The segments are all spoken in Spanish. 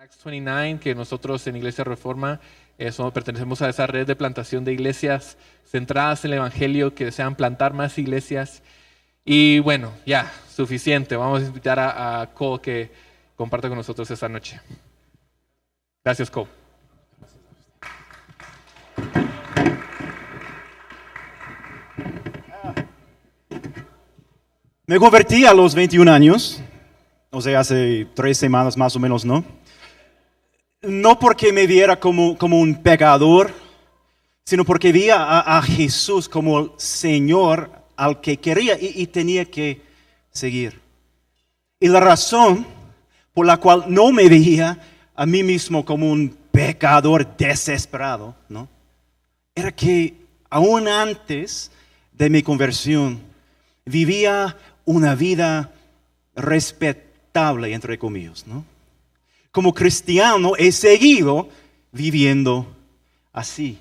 Acts 29, que nosotros en Iglesia Reforma pertenecemos a esa red de plantación de iglesias centradas en el Evangelio que desean plantar más iglesias. Y bueno, ya, suficiente. Vamos a invitar a Cole que comparta con nosotros esta noche. Gracias, Cole. Me convertí a los 21 años, o sea, hace 3 semanas más o menos, ¿no? No porque me viera como un pecador, sino porque vi a Jesús como el Señor al que quería y tenía que seguir. Y la razón por la cual no me veía a mí mismo como un pecador desesperado, ¿no? Era que aún antes de mi conversión vivía una vida respetable, entre comillas, ¿no? Como cristiano he seguido viviendo así.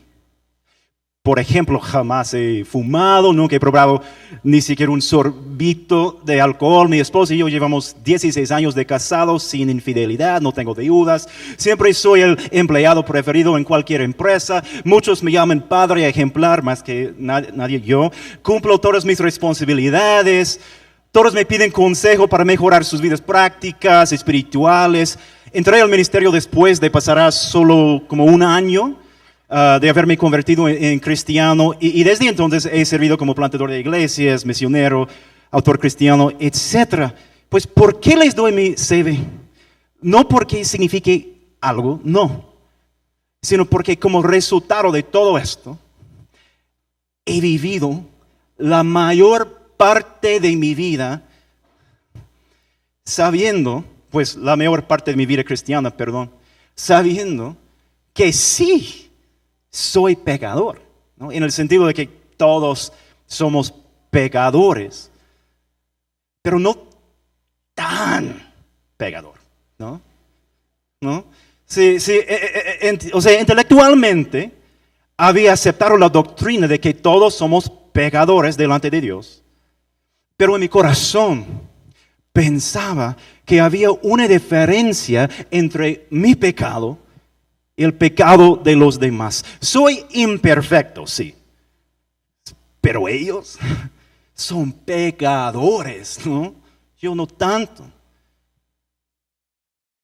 Por ejemplo, jamás he fumado, nunca he probado ni siquiera un sorbito de alcohol. Mi esposa y yo llevamos 16 años de casados sin infidelidad, no tengo deudas. Siempre soy el empleado preferido en cualquier empresa. Muchos me llaman padre ejemplar, más que nadie yo. Cumplo todas mis responsabilidades. Todos me piden consejo para mejorar sus vidas prácticas, espirituales. Entré al ministerio después de pasar solo como un año de haberme convertido en cristiano y desde entonces he servido como plantador de iglesias, misionero, autor cristiano, etc. Pues ¿por qué les doy mi CV? No porque signifique algo, no, sino porque como resultado de todo esto he vivido la mayor parte de mi vida sabiendo, pues la mayor parte de mi vida cristiana, sabiendo que sí soy pecador, ¿no? En el sentido de que todos somos pecadores, pero no tan pecador, ¿no? Sí, o sea, intelectualmente había aceptado la doctrina de que todos somos pecadores delante de Dios, pero en mi corazón pensaba que había una diferencia entre mi pecado y el pecado de los demás. Soy imperfecto, sí, pero ellos son pecadores, ¿no? Yo no tanto.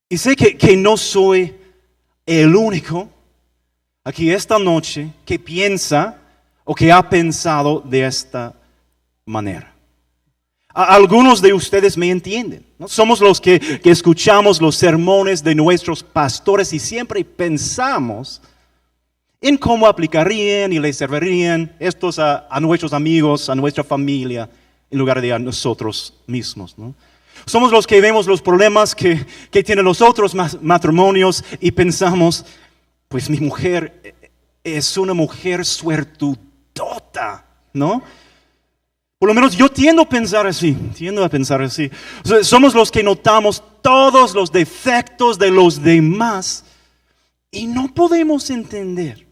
Y sé que no soy el único aquí esta noche que piensa o que ha pensado de esta manera. Algunos de ustedes me entienden, ¿no? Somos los que escuchamos los sermones de nuestros pastores y siempre pensamos en cómo aplicarían y les servirían estos a nuestros amigos, a nuestra familia, en lugar de a nosotros mismos, ¿no? Somos los que vemos los problemas que tienen los otros matrimonios y pensamos, pues mi mujer es una mujer suertudota, ¿no? Por lo menos yo tiendo a pensar así. O sea, somos los que notamos todos los defectos de los demás y no podemos entender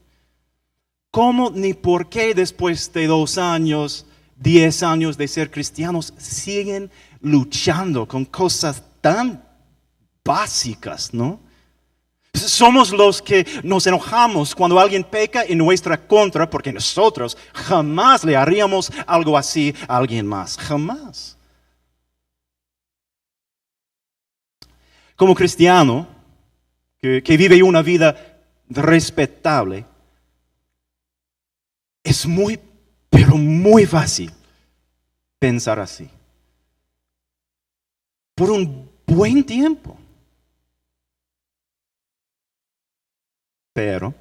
cómo ni por qué después de 2 años, 10 años de ser cristianos siguen luchando con cosas tan básicas, ¿no? Somos los que nos enojamos cuando alguien peca en nuestra contra porque nosotros jamás le haríamos algo así a alguien más. Jamás. Como cristiano que vive una vida respetable, es muy, pero muy fácil pensar así. Por un buen tiempo. Pero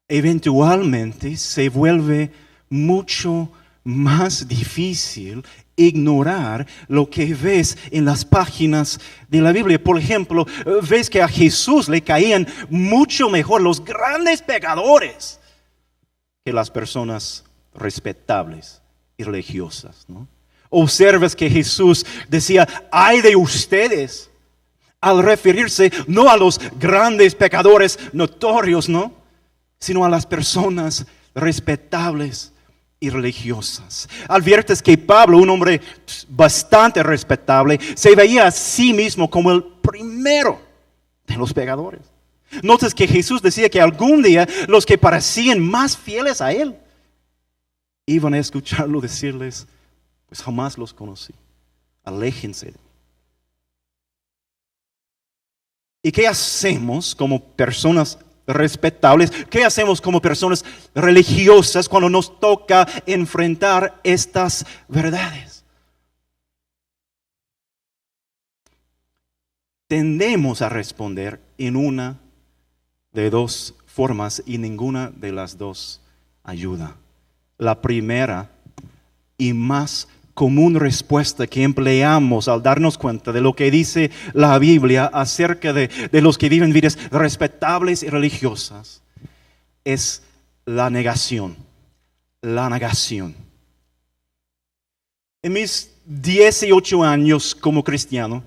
eventualmente se vuelve mucho más difícil ignorar lo que ves en las páginas de la Biblia. Por ejemplo, ves que a Jesús le caían mucho mejor los grandes pecadores que las personas respetables y religiosas, ¿no? Observas que Jesús decía, ay de ustedes, al referirse no a los grandes pecadores notorios, ¿no? Sino a las personas respetables y religiosas. Adviertes que Pablo, un hombre bastante respetable, se veía a sí mismo como el primero de los pecadores. Notas que Jesús decía que algún día los que parecían más fieles a Él iban a escucharlo decirles, pues jamás los conocí, aléjense de mí. ¿Y qué hacemos como personas respetables? ¿Qué hacemos como personas religiosas cuando nos toca enfrentar estas verdades? Tendemos a responder en una de dos formas y ninguna de las dos ayuda. La primera y más común respuesta que empleamos al darnos cuenta de lo que dice la Biblia acerca de los que viven vidas respetables y religiosas es la negación. La negación. En mis 18 años como cristiano,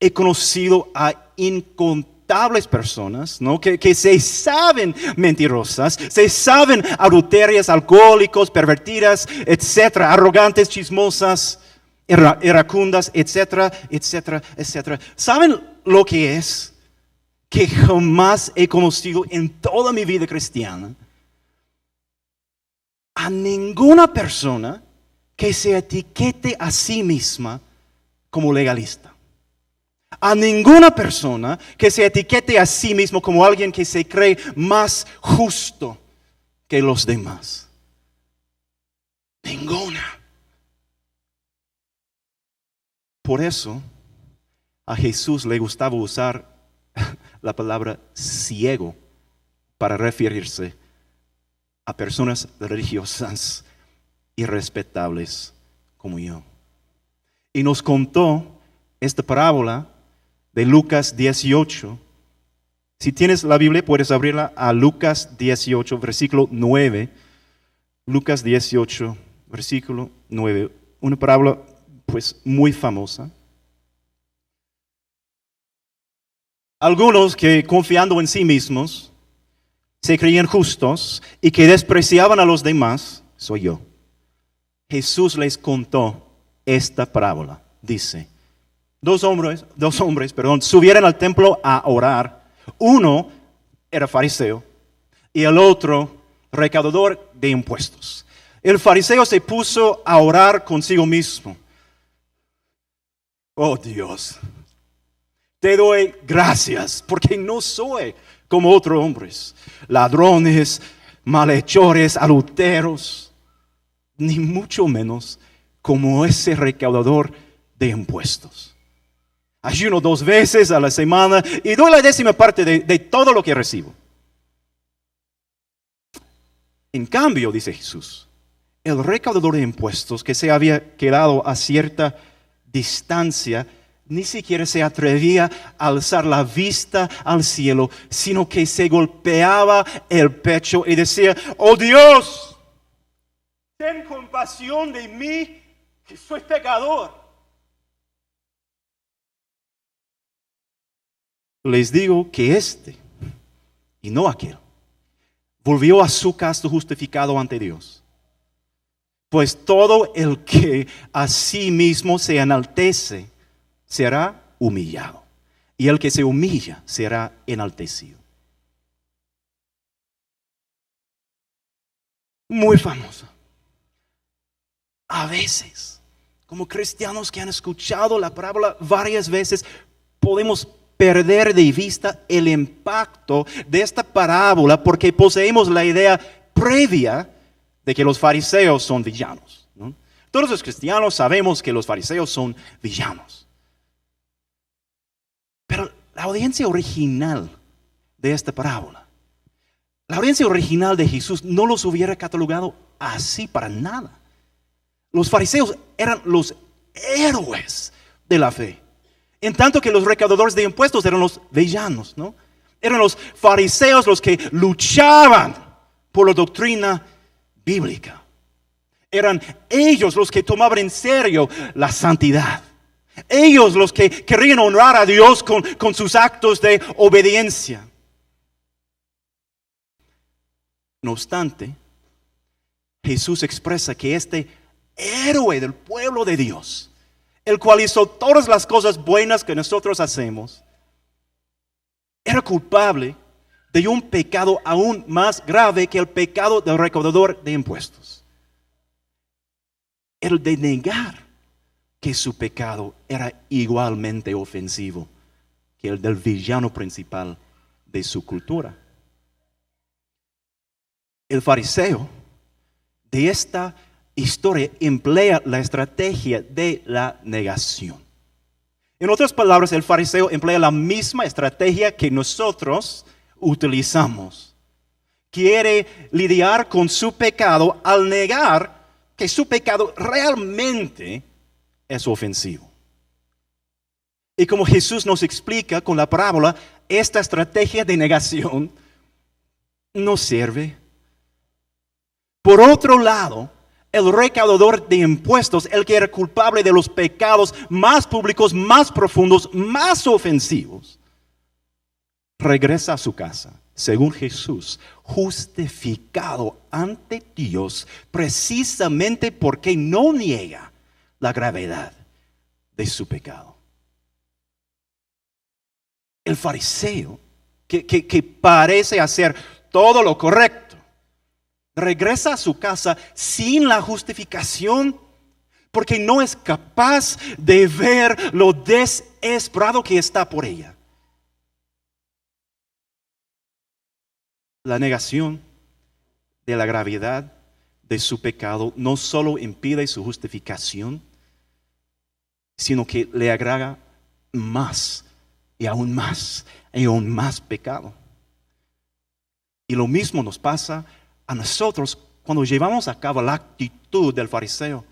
he conocido a incontables personas, ¿no? que se saben mentirosas, se saben adulterias, alcohólicos, pervertidas, etcétera, arrogantes, chismosas, iracundas, etcétera, etcétera, etcétera. ¿Saben lo que es? Que jamás he conocido en toda mi vida cristiana a ninguna persona que se etiquete a sí misma como legalista. A ninguna persona que se etiquete a sí mismo como alguien que se cree más justo que los demás. Ninguna. Por eso a Jesús le gustaba usar la palabra ciego para referirse a personas religiosas y respetables como yo. Y nos contó esta parábola de Lucas 18. Si tienes la Biblia, puedes abrirla a Lucas 18, versículo 9. Lucas 18, versículo 9. Una parábola pues muy famosa. Algunos que confiando en sí mismos se creían justos y que despreciaban a los demás, soy yo. Jesús les contó esta parábola. Dice, dos hombres, subieron al templo a orar. Uno era fariseo y el otro recaudador de impuestos. El fariseo se puso a orar consigo mismo. Oh Dios, te doy gracias porque no soy como otros hombres, ladrones, malhechores, adúlteros, ni mucho menos como ese recaudador de impuestos. Ayuno 2 veces a la semana y doy la 10ª parte de todo lo que recibo. En cambio, dice Jesús, el recaudador de impuestos que se había quedado a cierta distancia, ni siquiera se atrevía a alzar la vista al cielo, sino que se golpeaba el pecho y decía, oh Dios, ten compasión de mí, que soy pecador. Les digo que este, y no aquel, volvió a su casto justificado ante Dios. Pues todo el que a sí mismo se enaltece será humillado, y el que se humilla será enaltecido. Muy famosa. A veces, como cristianos que han escuchado la parábola varias veces, podemos perder de vista el impacto de esta parábola porque poseemos la idea previa de que los fariseos son villanos, ¿no? Todos los cristianos sabemos que los fariseos son villanos. Pero la audiencia original de esta parábola, la audiencia original de Jesús no los hubiera catalogado así para nada. Los fariseos eran los héroes de la fe. En tanto que los recaudadores de impuestos eran los villanos, ¿no? Eran los fariseos los que luchaban por la doctrina bíblica. Eran ellos los que tomaban en serio la santidad. Ellos los que querían honrar a Dios con sus actos de obediencia. No obstante, Jesús expresa que este héroe del pueblo de Dios, el cual hizo todas las cosas buenas que nosotros hacemos, era culpable de un pecado aún más grave que el pecado del recaudador de impuestos. El de negar que su pecado era igualmente ofensivo que el del villano principal de su cultura. El fariseo de esta historia emplea la estrategia de la negación. En otras palabras, el fariseo emplea la misma estrategia que nosotros utilizamos. Quiere lidiar con su pecado al negar que su pecado realmente es ofensivo. Y como Jesús nos explica con la parábola, esta estrategia de negación no sirve. Por otro lado, el recaudador de impuestos, el que era culpable de los pecados más públicos, más profundos, más ofensivos, regresa a su casa, según Jesús, justificado ante Dios, precisamente porque no niega la gravedad de su pecado. El fariseo, que parece hacer todo lo correcto, regresa a su casa sin la justificación, porque no es capaz de ver lo desesperado que está por ella. La negación de la gravedad de su pecado no solo impide su justificación, sino que le agrega más y aún más y aún más pecado. Y lo mismo nos pasa a nosotros cuando llevamos a cabo la actitud del fariseo,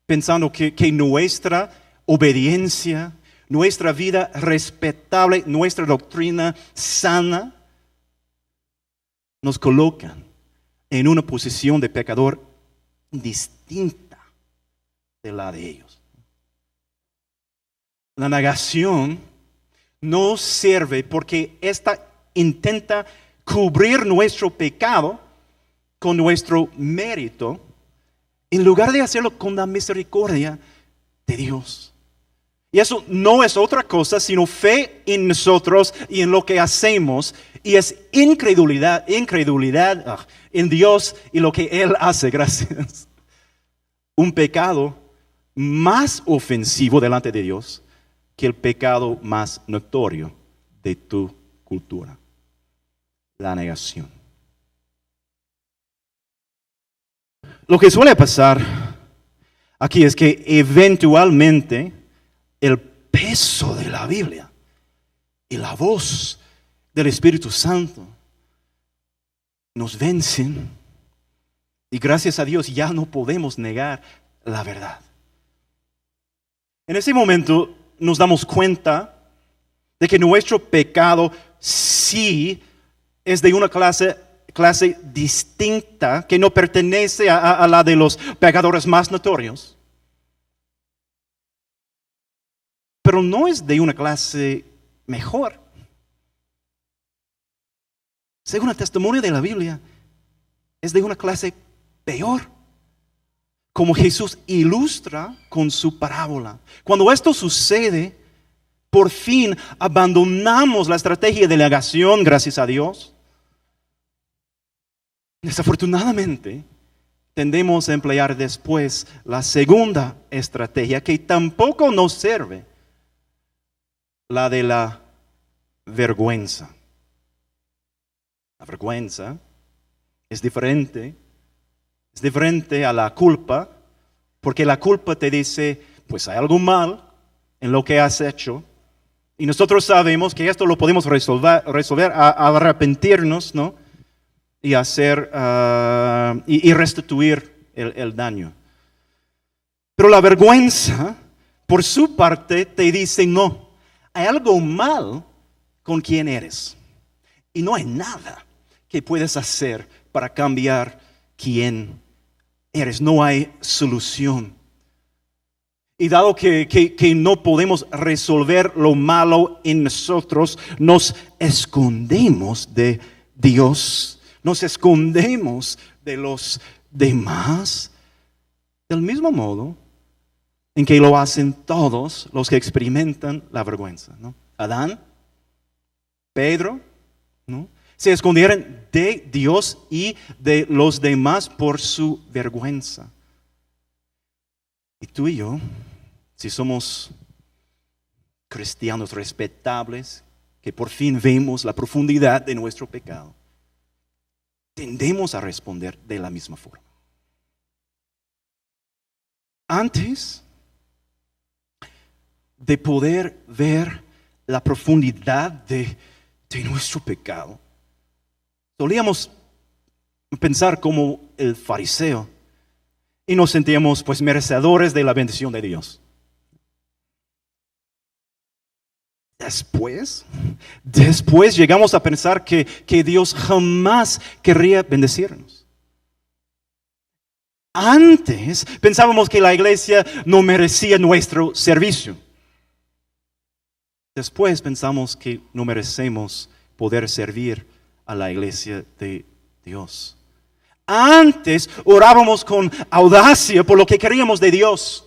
pensando que nuestra obediencia, nuestra vida respetable, nuestra doctrina sana, nos colocan en una posición de pecador distinta de la de ellos. La negación no sirve porque esta intenta cubrir nuestro pecado con nuestro mérito, en lugar de hacerlo con la misericordia de Dios. Y eso no es otra cosa sino fe en nosotros y en lo que hacemos, y es incredulidad en Dios y lo que Él hace. Gracias. Un pecado más ofensivo delante de Dios que el pecado más notorio de tu cultura: la negación. Lo que suele pasar aquí es que eventualmente el peso de la Biblia y la voz del Espíritu Santo nos vencen, y gracias a Dios ya no podemos negar la verdad. En ese momento nos damos cuenta de que nuestro pecado sí es de una clase distinta, que no pertenece a la de los pecadores más notorios, pero no es de una clase mejor. Según el testimonio de la Biblia, es de una clase peor, como Jesús ilustra con su parábola. Cuando esto sucede, por fin abandonamos la estrategia de negación, gracias a Dios. Desafortunadamente, tendemos a emplear después la segunda estrategia, que tampoco nos sirve: la de la vergüenza. La vergüenza es diferente a la culpa, porque la culpa te dice, pues hay algo mal en lo que has hecho, y nosotros sabemos que esto lo podemos resolver a arrepentirnos, ¿no? Y hacer y restituir el daño. Pero la vergüenza, por su parte, te dice, no, hay algo mal con quien eres, y no hay nada que puedes hacer para cambiar quién eres. No hay solución. Y dado que no podemos resolver lo malo en nosotros, nos escondemos de Dios, nos escondemos de los demás, del mismo modo en que lo hacen todos los que experimentan la vergüenza, ¿no? Adán Pedro, ¿no? Se escondieron de Dios y de los demás por su vergüenza. Y tú y yo, si somos cristianos respetables, que por fin vemos la profundidad de nuestro pecado, tendemos a responder de la misma forma. Antes de poder ver la profundidad de nuestro pecado, solíamos pensar como el fariseo y nos sentíamos pues merecedores de la bendición de Dios. Después llegamos a pensar que Dios jamás querría bendecirnos. Antes pensábamos que la iglesia no merecía nuestro servicio. Después pensamos que no merecemos poder servir a la iglesia de Dios. Antes orábamos con audacia por lo que queríamos de Dios.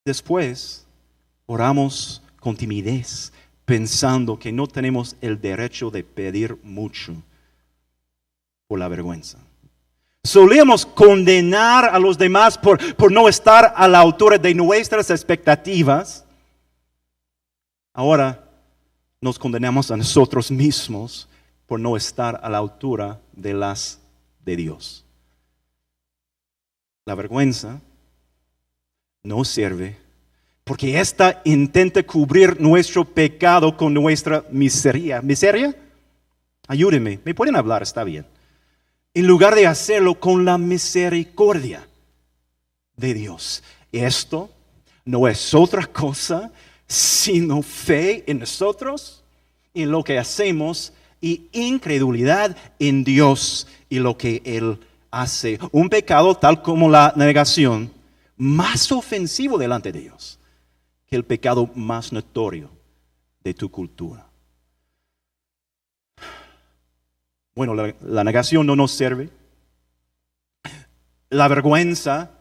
Después oramos con timidez, pensando que no tenemos el derecho de pedir mucho por la vergüenza. Solíamos condenar a los demás por no estar a la altura de nuestras expectativas. Ahora nos condenamos a nosotros mismos por no estar a la altura de las de Dios. La vergüenza no sirve porque ésta intenta cubrir nuestro pecado con nuestra miseria. ¿Miseria? Ayúdenme, me pueden hablar, está bien. En lugar de hacerlo con la misericordia de Dios. Esto no es otra cosa sino fe en nosotros y en lo que hacemos y incredulidad en Dios y lo que Él hace. Un pecado tal como la negación, más ofensivo delante de Dios que el pecado más notorio de tu cultura. Bueno, la negación no nos sirve. La vergüenza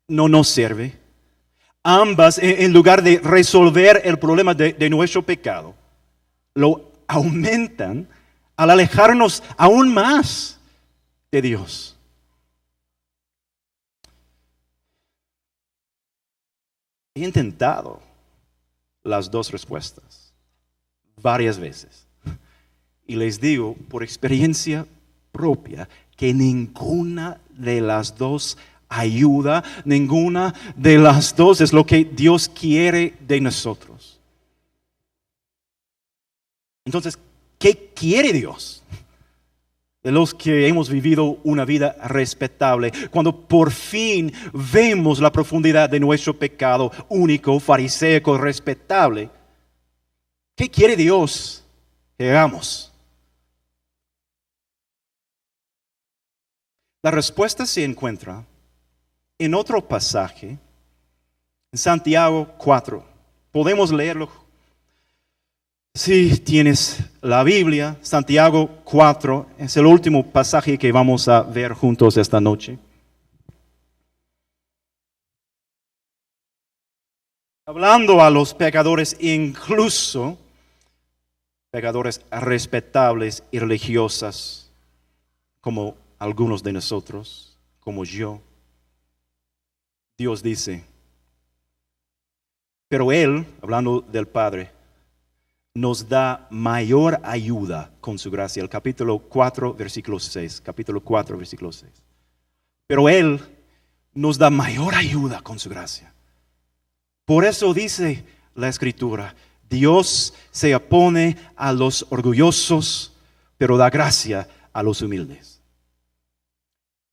no nos sirve. Ambas, en lugar de resolver el problema de nuestro pecado, lo aumentan al alejarnos aún más de Dios. He intentado las dos respuestas varias veces. Y les digo por experiencia propia que ninguna de las dos ayuda, ninguna de las dos es lo que Dios quiere de nosotros. Entonces, ¿qué quiere Dios de los que hemos vivido una vida respetable? Cuando por fin vemos la profundidad de nuestro pecado único, fariseico, respetable, ¿qué quiere Dios que hagamos? La respuesta se encuentra en otro pasaje, en Santiago 4. Podemos leerlo. Si tienes la Biblia, Santiago 4 es el último pasaje que vamos a ver juntos esta noche. Hablando a los pecadores, incluso pecadores respetables y religiosas, como algunos de nosotros, como yo, Dios dice, pero Él, hablando del Padre, nos da mayor ayuda con su gracia. El capítulo 4, versículo 6. Capítulo 4, versículo 6. Pero Él nos da mayor ayuda con su gracia. Por eso dice la Escritura, Dios se opone a los orgullosos, pero da gracia a los humildes.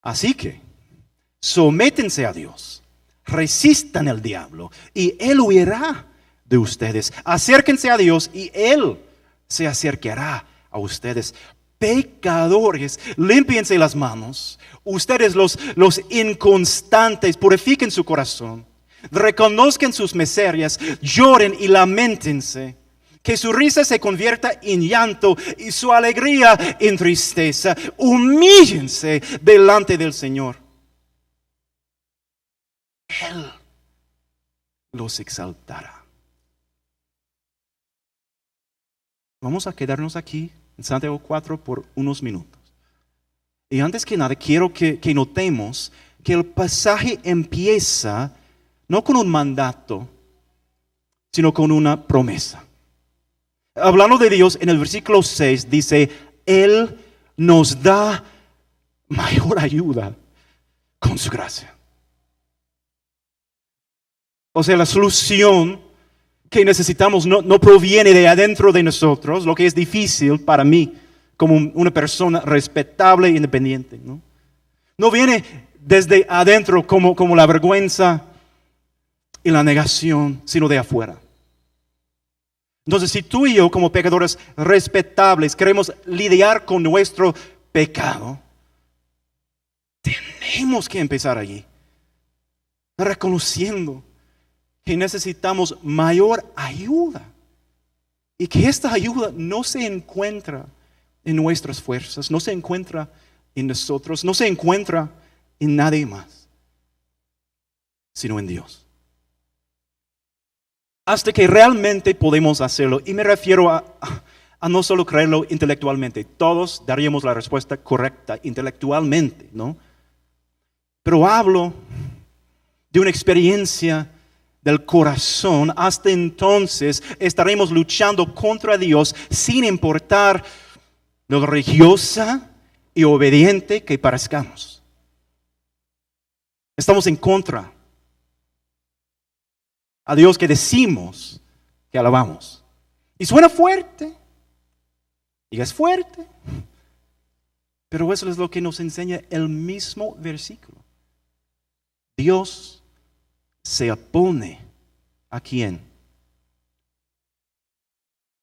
Así que, sométense a Dios, resistan al diablo y Él huirá de ustedes. Acérquense a Dios y Él se acercará a ustedes. Pecadores, límpiense las manos. Ustedes los inconstantes, purifiquen su corazón. Reconozcan sus miserias, lloren y lamentense. Que su risa se convierta en llanto y su alegría en tristeza. Humíllense delante del Señor. Él los exaltará. Vamos a quedarnos aquí en Santiago 4 por unos minutos. Y antes que nada, quiero que notemos que el pasaje empieza no con un mandato, sino con una promesa. Hablando de Dios, en el versículo 6 dice, Él nos da mayor ayuda con su gracia. O sea, la solución que necesitamos no proviene de adentro de nosotros, lo que es difícil para mí, como una persona respetable e independiente. No viene desde adentro como la vergüenza y la negación, sino de afuera. Entonces, si tú y yo, como pecadores respetables, queremos lidiar con nuestro pecado, tenemos que empezar allí, reconociendo que necesitamos mayor ayuda y que esta ayuda no se encuentra en nuestras fuerzas, no se encuentra en nosotros, no se encuentra en nadie más, sino en Dios. Hasta que realmente podemos hacerlo, y me refiero a no solo creerlo intelectualmente, todos daríamos la respuesta correcta intelectualmente, ¿no? Pero hablo de una experiencia del corazón. Hasta entonces estaremos luchando contra Dios sin importar lo religiosa y obediente que parezcamos. Estamos en contra a Dios que decimos que alabamos. Y suena fuerte, y es fuerte, pero eso es lo que nos enseña el mismo versículo. Dios se opone ¿a quién?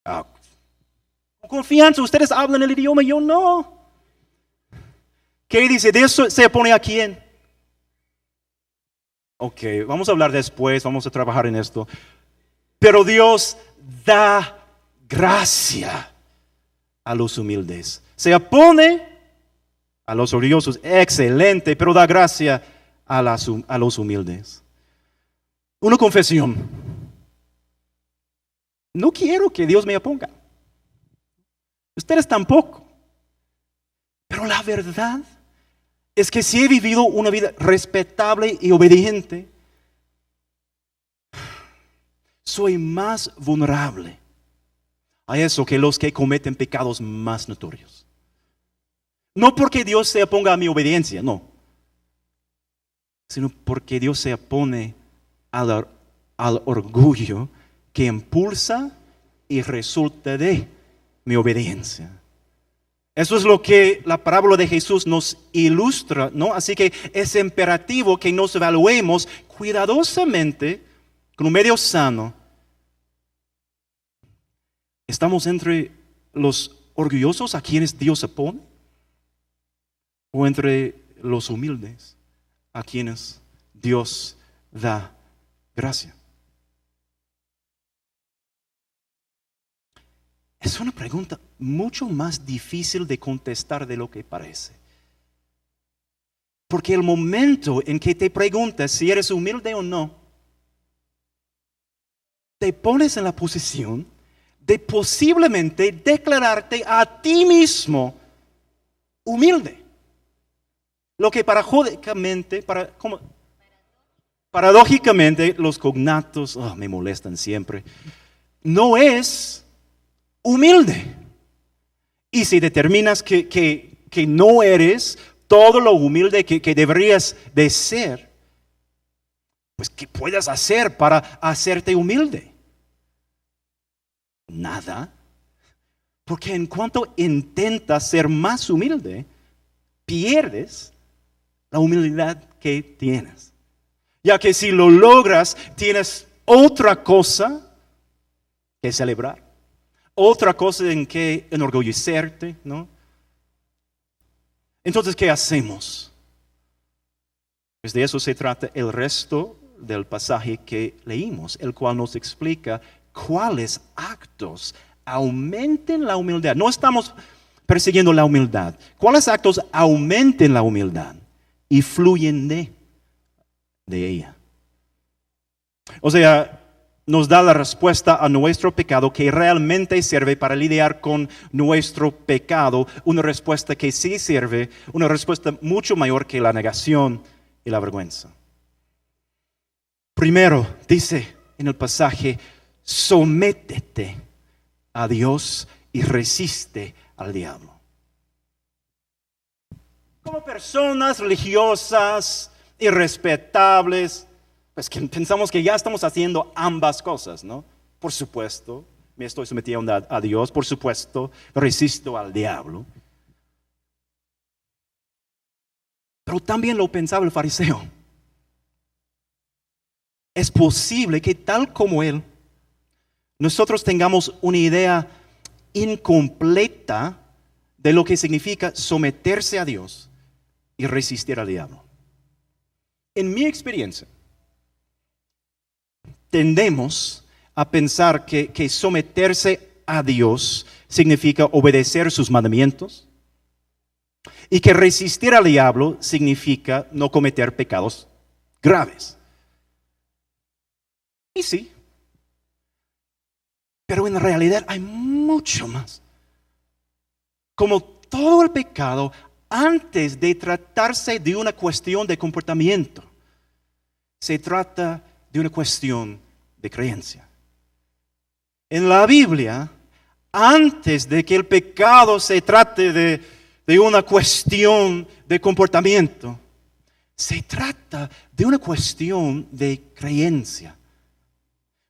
Con confianza, ustedes hablan el idioma, yo no. ¿Qué dice? Dios se opone ¿a quién? Ok, vamos a hablar después, vamos a trabajar en esto. Pero Dios da gracia a los humildes. Se opone a los orgullosos, excelente, pero da gracia a los humildes. Una confesión. No quiero que Dios me oponga. Ustedes tampoco. Pero la verdad es que si he vivido una vida respetable y obediente, soy más vulnerable a eso que los que cometen pecados más notorios. No porque Dios se oponga a mi obediencia, no, sino porque Dios se opone al orgullo que impulsa y resulta de mi obediencia. Eso es lo que la parábola de Jesús nos ilustra, ¿no? Así que es imperativo que nos evaluemos cuidadosamente con un medio sano. ¿Estamos entre los orgullosos a quienes Dios se opone? ¿O entre los humildes a quienes Dios da gracia? Es una pregunta mucho más difícil de contestar de lo que parece. Porque el momento en que te preguntas si eres humilde o no, te pones en la posición de posiblemente declararte a ti mismo humilde. Lo que paradójicamente los cognatos me molestan siempre. No es humilde. Y si determinas que no eres todo lo humilde que deberías de ser, pues ¿qué puedes hacer para hacerte humilde? Nada. Porque en cuanto intentas ser más humilde, pierdes la humildad que tienes. Ya que si lo logras, tienes otra cosa que celebrar. Otra cosa en que enorgullecerte, ¿no? Entonces, ¿qué hacemos? Pues de eso se trata el resto del pasaje que leímos, el cual nos explica cuáles actos aumenten la humildad. No estamos persiguiendo la humildad. ¿Cuáles actos aumenten la humildad y fluyen de ella? O sea, nos da la respuesta a nuestro pecado que realmente sirve para lidiar con nuestro pecado. Una respuesta que sí sirve, una respuesta mucho mayor que la negación y la vergüenza. Primero, dice en el pasaje, sométete a Dios y resiste al diablo. Como personas religiosas, irrespetables, pues que pensamos que ya estamos haciendo ambas cosas, ¿no? Por supuesto, me estoy sometiendo a Dios, por supuesto, resisto al diablo. Pero también lo pensaba el fariseo. Es posible que tal como él, nosotros tengamos una idea incompleta de lo que significa someterse a Dios y resistir al diablo. En mi experiencia, tendemos a pensar que someterse a Dios significa obedecer sus mandamientos y que resistir al diablo significa no cometer pecados graves. Y sí, pero en realidad hay mucho más. Como todo el pecado, antes de tratarse de una cuestión de comportamiento, se trata de una cuestión de creencia. En la Biblia, antes de que el pecado se trate de una cuestión de comportamiento, se trata de una cuestión de creencia.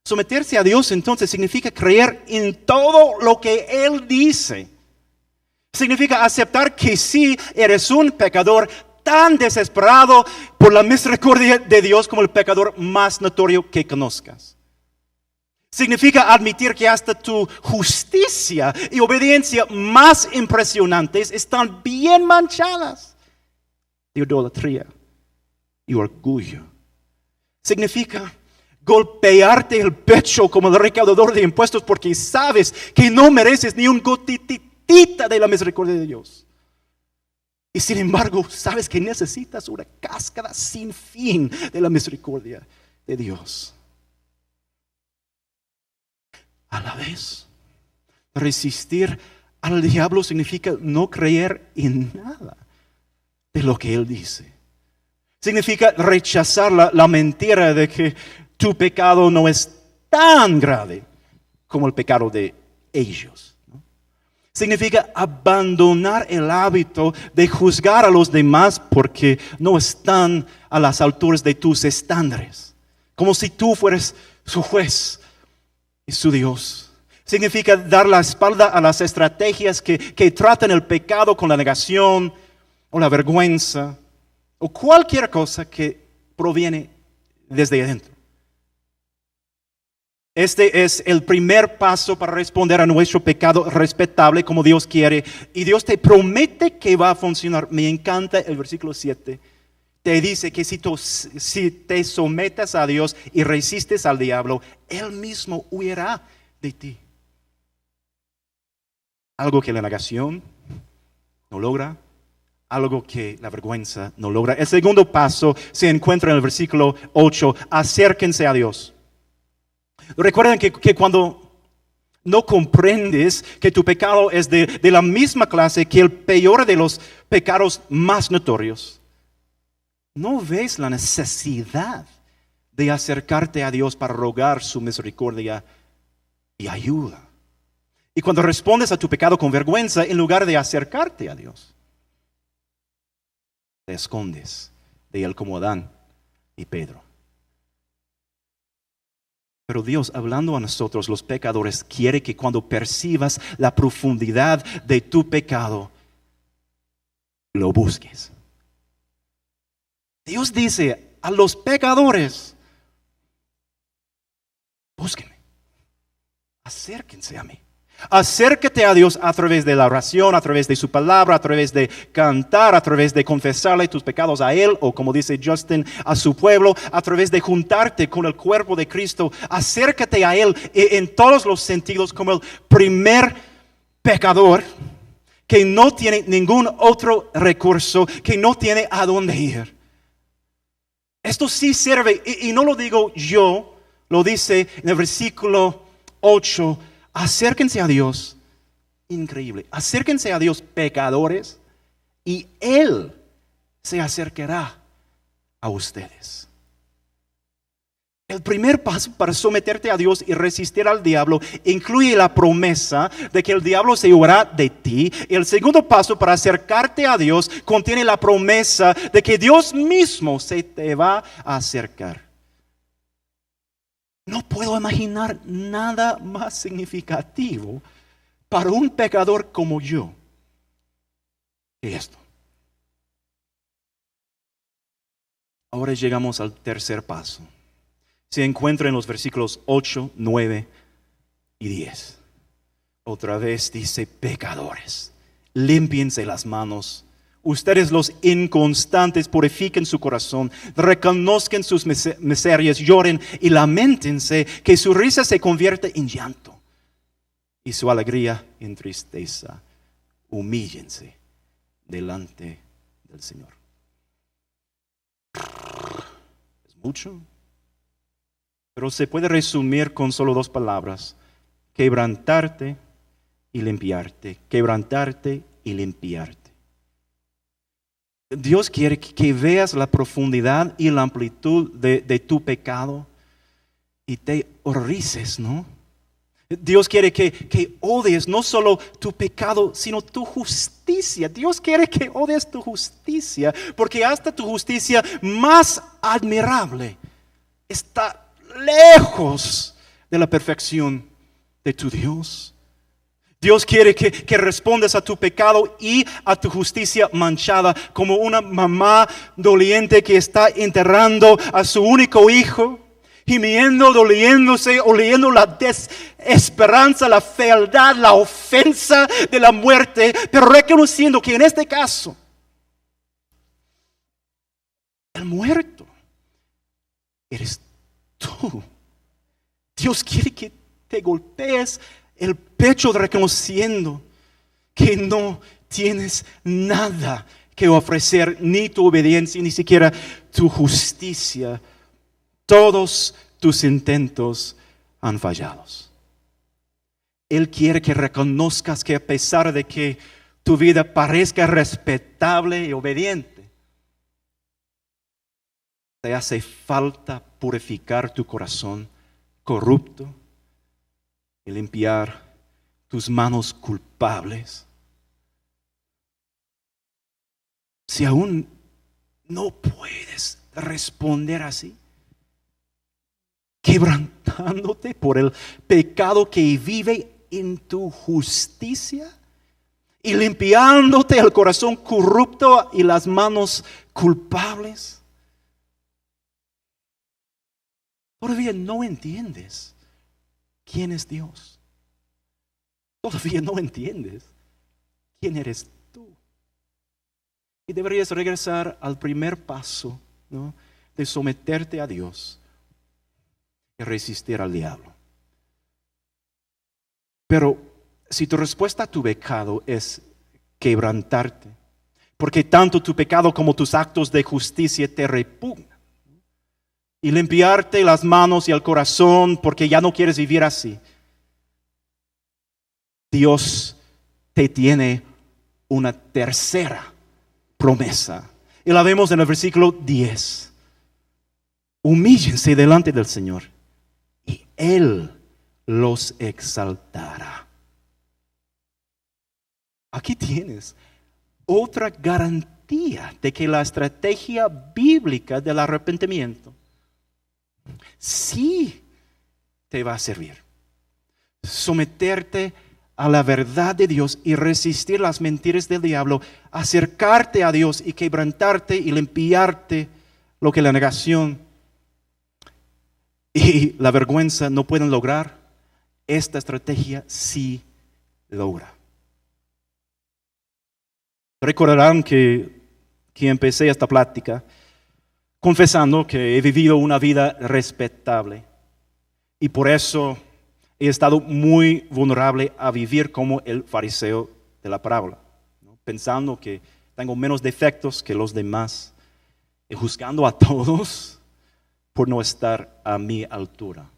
Someterse a Dios entonces significa creer en todo lo que Él dice. Significa aceptar que sí eres un pecador tan desesperado por la misericordia de Dios como el pecador más notorio que conozcas. Significa admitir que hasta tu justicia y obediencia más impresionantes están bien manchadas de idolatría y orgullo. Significa golpearte el pecho como el recaudador de impuestos porque sabes que no mereces ni un gotitita de la misericordia de Dios. Y sin embargo, sabes que necesitas una cascada sin fin de la misericordia de Dios. A la vez, resistir al diablo significa no creer en nada de lo que él dice. Significa rechazar la mentira de que tu pecado no es tan grave como el pecado de ellos. Significa abandonar el hábito de juzgar a los demás porque no están a las alturas de tus estándares. Como si tú fueras su juez y su Dios. Significa dar la espalda a las estrategias que tratan el pecado con la negación o la vergüenza o cualquier cosa que proviene desde adentro. Este es el primer paso para responder a nuestro pecado respetable como Dios quiere. Y Dios te promete que va a funcionar. Me encanta el versículo 7. Te dice que si te sometes a Dios y resistes al diablo, Él mismo huirá de ti. Algo que la negación no logra. Algo que la vergüenza no logra. El segundo paso se encuentra en el versículo 8. Acérquense a Dios. Recuerden que cuando no comprendes que tu pecado es de la misma clase que el peor de los pecados más notorios, no ves la necesidad de acercarte a Dios para rogar su misericordia y ayuda. Y cuando respondes a tu pecado con vergüenza, en lugar de acercarte a Dios, te escondes de Él como Adán y Pedro. Pero Dios, hablando a nosotros los pecadores, quiere que cuando percibas la profundidad de tu pecado, lo busques. Dios dice a los pecadores, búsquenme, acérquense a mí. Acércate a Dios a través de la oración, a través de su palabra, a través de cantar, a través de confesarle tus pecados a Él, o como dice Justin, a su pueblo, a través de juntarte con el cuerpo de Cristo. Acércate a Él en todos los sentidos como el primer pecador que no tiene ningún otro recurso, que no tiene a dónde ir. Esto sí sirve, y no lo digo yo, lo dice en el versículo 8, acérquense a Dios, increíble, acérquense a Dios pecadores y Él se acercará a ustedes. El primer paso para someterte a Dios y resistir al diablo incluye la promesa de que el diablo se huirá de ti. El segundo paso para acercarte a Dios contiene la promesa de que Dios mismo se te va a acercar. No puedo imaginar nada más significativo para un pecador como yo que esto. Ahora llegamos al tercer paso. Se encuentra en los versículos 8, 9 y 10. Otra vez dice, pecadores, límpiense las manos. Ustedes los inconstantes purifiquen su corazón, reconozcan sus miserias, lloren y lamentense, que su risa se convierte en llanto y su alegría en tristeza. Humíllense delante del Señor. ¿Es mucho? Pero se puede resumir con solo dos palabras: quebrantarte y limpiarte. Quebrantarte y limpiarte. Dios quiere que veas la profundidad y la amplitud de tu pecado y te horrorices, ¿no? Dios quiere que odies no solo tu pecado, sino tu justicia. Dios quiere que odies tu justicia, porque hasta tu justicia más admirable está lejos de la perfección de tu Dios. Dios quiere que respondas a tu pecado y a tu justicia manchada, como una mamá doliente que está enterrando a su único hijo, gimiendo, doliéndose, oliendo la desesperanza, la fealdad, la ofensa de la muerte, pero reconociendo que en este caso el muerto eres tú. Dios quiere que te golpees el pecho reconociendo que no tienes nada que ofrecer, ni tu obediencia, ni siquiera tu justicia. Todos tus intentos han fallado. Él quiere que reconozcas que a pesar de que tu vida parezca respetable y obediente, te hace falta purificar tu corazón corrupto y limpiar tus manos culpables. Si aún no puedes responder así, quebrantándote por el pecado que vive en tu justicia y limpiándote el corazón corrupto y las manos culpables, todavía no entiendes quién es Dios. Todavía no entiendes quién eres tú. Y deberías regresar al primer paso, ¿no?, de someterte a Dios y resistir al diablo. Pero si tu respuesta a tu pecado es quebrantarte, porque tanto tu pecado como tus actos de justicia te repugnan, y limpiarte las manos y el corazón porque ya no quieres vivir así, Dios te tiene una tercera promesa. Y la vemos en el versículo 10. Humíllense delante del Señor y Él los exaltará. Aquí tienes otra garantía de que la estrategia bíblica del arrepentimiento sí te va a servir. Someterte a la verdad de Dios y resistir las mentiras del diablo, acercarte a Dios y quebrantarte y limpiarte lo que la negación y la vergüenza no pueden lograr. Esta estrategia sí logra. Recordarán que empecé esta plática confesando que he vivido una vida respetable y por eso he estado muy vulnerable a vivir como el fariseo de la parábola, ¿no?, pensando que tengo menos defectos que los demás y juzgando a todos por no estar a mi altura.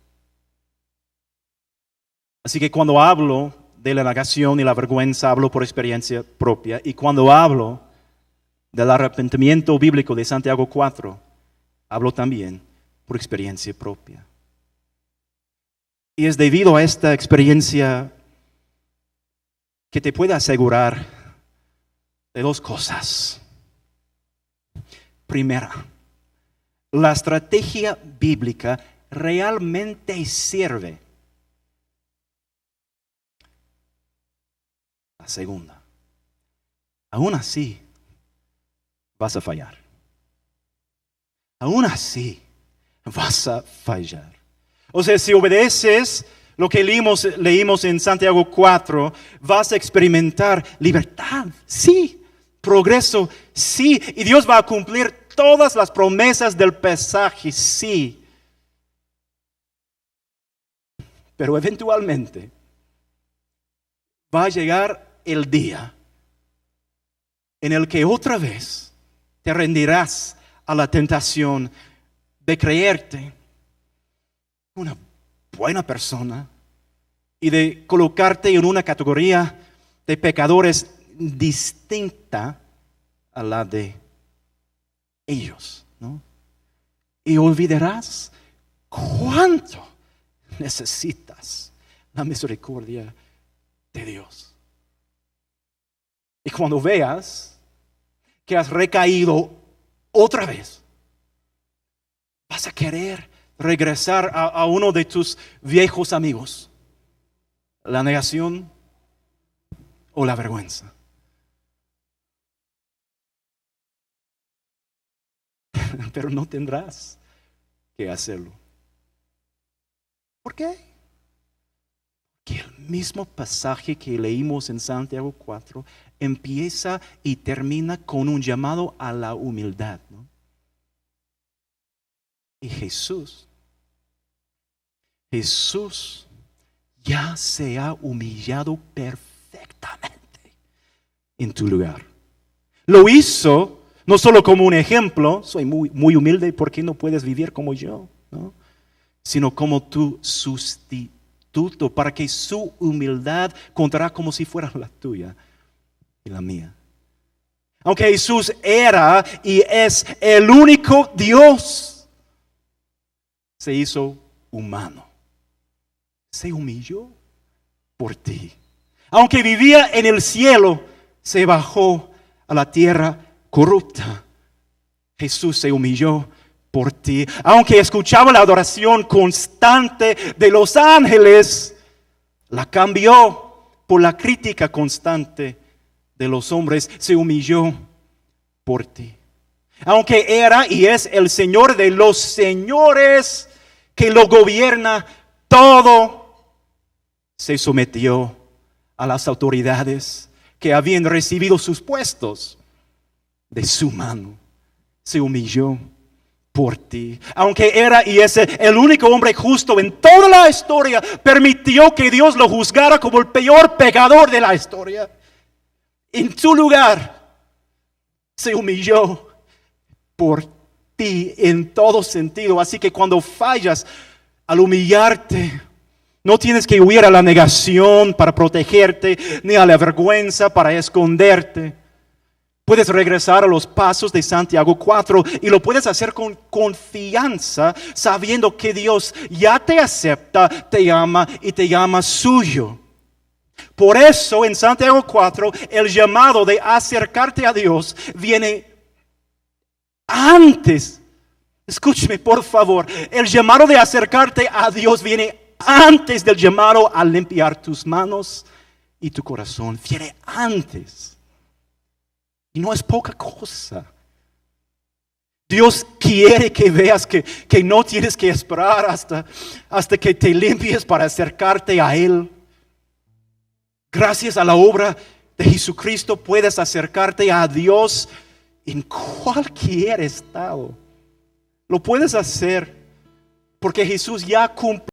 Así que cuando hablo de la negación y la vergüenza, hablo por experiencia propia. Y cuando hablo del arrepentimiento bíblico de Santiago 4, hablo también por experiencia propia. Y es debido a esta experiencia que te puedo asegurar de dos cosas. Primera, la estrategia bíblica realmente sirve. La segunda, aún así vas a fallar. Aún así vas a fallar. O sea, si obedeces lo que leímos en Santiago 4, vas a experimentar libertad, sí, progreso, sí, y Dios va a cumplir todas las promesas del pasaje, sí. Pero eventualmente va a llegar el día en el que otra vez te rendirás a la tentación de creerte una buena persona y de colocarte en una categoría de pecadores distinta a la de ellos, ¿no? Y olvidarás cuánto necesitas la misericordia de Dios. Y cuando veas que has recaído otra vez, vas a querer regresar a uno de tus viejos amigos, la negación o la vergüenza. Pero no tendrás que hacerlo. ¿Por qué? Porque el mismo pasaje que leímos en Santiago 4 empieza y termina con un llamado a la humildad, ¿no? Y Jesús ya se ha humillado perfectamente en tu lugar. Lo hizo no solo como un ejemplo, soy muy humilde, ¿por qué no puedes vivir como yo? ¿No? Sino como tu sustituto, para que su humildad contará como si fuera la tuya y la mía. Aunque Jesús era y es el único Dios, se hizo humano. Se humilló por ti. Aunque vivía en el cielo, se bajó a la tierra corrupta. Jesús se humilló por ti. Aunque escuchaba la adoración constante de los ángeles, la cambió por la crítica constante de los hombres. Se humilló por ti. Aunque era y es el Señor de los señores, que lo gobierna todo, se sometió a las autoridades que habían recibido sus puestos de su mano. Se humilló por ti. Aunque era y es el único hombre justo en toda la historia, permitió que Dios lo juzgara como el peor pecador de la historia. En tu lugar, se humilló por ti en todo sentido. Así que cuando fallas, al humillarte, no tienes que huir a la negación para protegerte, ni a la vergüenza para esconderte. Puedes regresar a los pasos de Santiago 4 y lo puedes hacer con confianza, sabiendo que Dios ya te acepta, te ama y te llama suyo. Por eso en Santiago 4 el llamado de acercarte a Dios viene antes. Escúcheme por favor, el llamado de acercarte a Dios viene antes del llamado a limpiar tus manos y tu corazón. Viene antes. Y no es poca cosa. Dios quiere que veas que no tienes que esperar hasta que te limpies para acercarte a Él. Gracias a la obra de Jesucristo puedes acercarte a Dios en cualquier estado. Lo puedes hacer porque Jesús ya cumplió